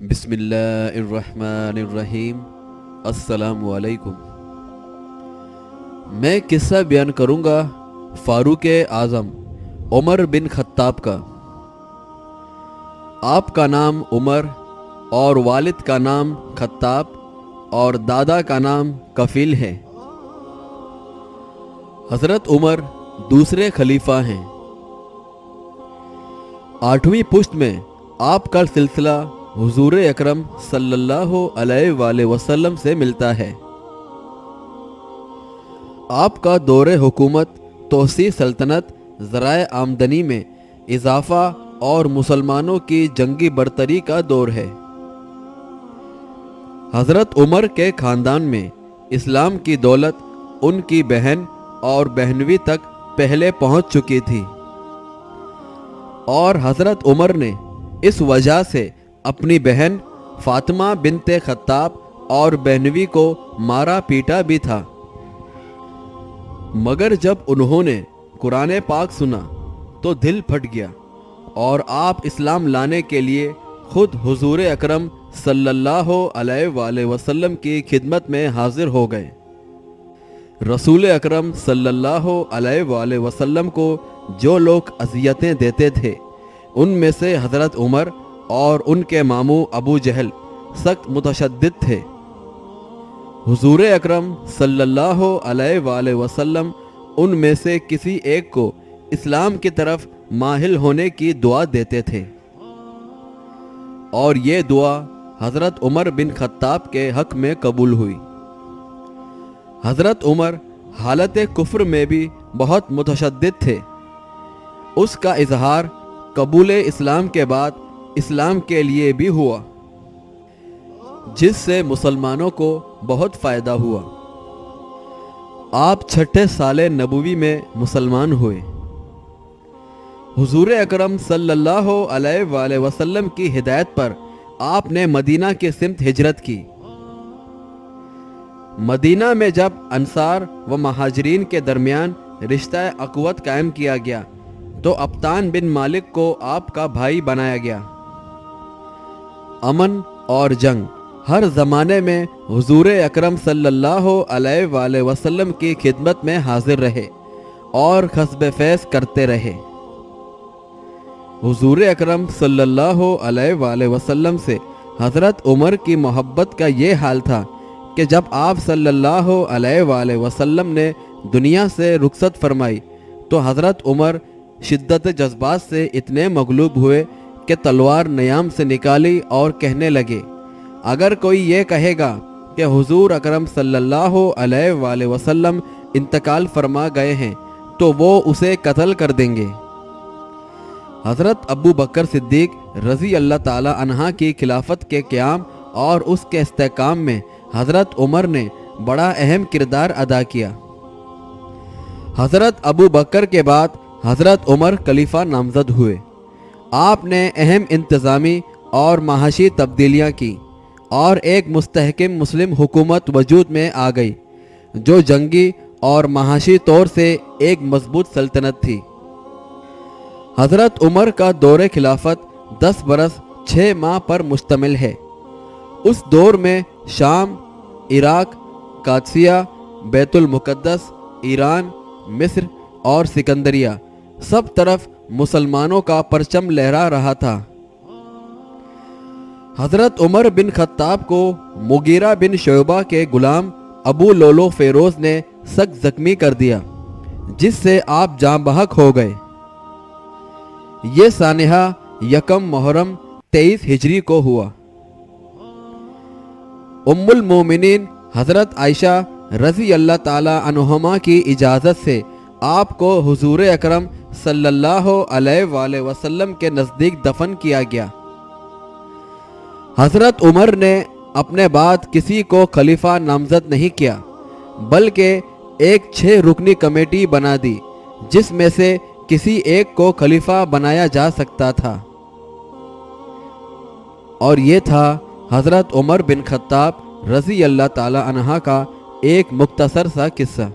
बिस्मिल्लाहिर्रहमानिर्रहीम। अस्सलामु अलैकुम। मैं किस्सा बयान करूँगा फारूक आज़म उमर बिन खत्ताब का। आपका नाम उमर और वालिद का नाम खत्ताब और दादा का नाम कफील है। हज़रत उमर दूसरे खलीफा हैं। 8वीं पुश्त में आपका सिलसिला हुजूर अकरम सल्लल्लाहु अलैहि वसल्लम से मिलता है। आपका दौरे हुकूमत तोसी सल्तनत, ज़राए आमदनी में इजाफ़ा और मुसलमानों की जंगी बरतरी का दौर है। हज़रत उमर के ख़ानदान में इस्लाम की दौलत उनकी बहन और बहनवी तक पहले पहुंच चुकी थी और हज़रत उमर ने इस वजह से अपनी बहन फातिमा बिनते खत्ताब और बहनवी को मारा पीटा भी था। मगर जब उन्होंने कुरान पाक सुना तो दिल फट गया और आप इस्लाम लाने के लिए खुद हुजूर अकरम सल्लल्लाहु अलैहि वसल्लम की खिदमत में हाजिर हो गए। रसूल अकरम सल्लल्लाहु अलैहि वसल्लम को जो लोग अज़ियतें देते थे उनमें से हज़रत उमर और उनके मामू अबू जहल सख्त मुतशद्दिद थे। हुजूर अकरम सल्लल्लाहु अलैहि वसल्लम उनमें से किसी एक को इस्लाम की तरफ माहिल होने की दुआ देते थे और ये दुआ हज़रत उमर बिन खत्ताब के हक़ में कबूल हुई। हज़रत उमर हालत कुफ्र में भी बहुत मुतशद्दिद थे। उसका इजहार कबूल इस्लाम के बाद इस्लाम के लिए भी हुआ, जिससे मुसलमानों को बहुत फ़ायदा हुआ। आप 6ठे साले नबूवी में मुसलमान हुए। हुजूर अकरम सल्लल्लाहु अलैहि वसल्लम की हिदायत पर आपने मदीना की सिमत हिजरत की। मदीना में जब अंसार व महाजरीन के दरमियान रिश्ता अक़वत कायम किया गया तो अब्तान बिन मालिक को आपका भाई बनाया गया। अमन और जंग हर ज़माने में हुजूर अकरम सल्लल्लाहु अलैहि वसल्लम की खिदमत में हाजिर रहे और खस्ब फैज़ करते रहे। हुजूर अकरम सल्लल्लाहु अलैहि वसल्लम से हज़रत उमर की मोहब्बत का ये हाल था कि जब आप सल्लल्लाहु अलैहि वसल्लम ने दुनिया से रुखसत फरमाई तो हज़रत उमर शिद्दत जज्बात से इतने मगलूब हुए कि तलवार नयाम से निकाली और कहने लगे, अगर कोई ये कहेगा कि हुजूर अकरम सल्लल्लाहु अलैहि वसल्लम इंतकाल फरमा गए हैं तो वो उसे कत्ल कर देंगे। हज़रत अबू बकर सिद्दीक रज़ी अल्लाह ताला अन्हा की खिलाफत के क़याम और उसके इस्तेकाम में हज़रत उमर ने बड़ा अहम किरदार अदा किया। हज़रत अबू बकर के बाद हज़रत उमर खलीफा नामज़द हुए। आपने अहम इंतज़ामी और महाशी तब्दीलियाँ की और एक मुस्तहकिम मुस्लिम हुकूमत वजूद में आ गई जो जंगी और महाशी तौर से एक मजबूत सल्तनत थी। हज़रत उमर का दौरे खिलाफत 10 बरस 6 माह पर मुश्तमिल है। उस दौर में शाम, इराक, कादसिया, बैतुल मुक़द्दस, ईरान, मिस्र और सिकंदरिया सब तरफ मुसलमानों का परचम लहरा रहा था। हज़रत उमर बिन खत्ताब को मुगीरा बिन शोबा के गुलाम अबू लोलो फेरोज ने सख्त जख्मी कर दिया, जिससे आप जाँ बहक हो गए। ये सानिहा यकम मुहर्रम 23 हिजरी को हुआ। उम्मुल मोमिनीन हज़रत आयशा रज़ी अल्लाह ताला अन्हुमा की इजाज़त से आपको हुजूर अकरम सल्लल्लाहु अलैहि वसल्लम के नज़दीक दफन किया गया। हज़रत उमर ने अपने बाद किसी को खलीफा नामज़द नहीं किया, बल्कि एक 6 रुकनी कमेटी बना दी जिसमें से किसी एक को खलीफा बनाया जा सकता था और ये था हज़रत उमर बिन खत्ताब रज़ी अल्लाह ताला अन्हा का एक मुख्तसर सा किस्सा।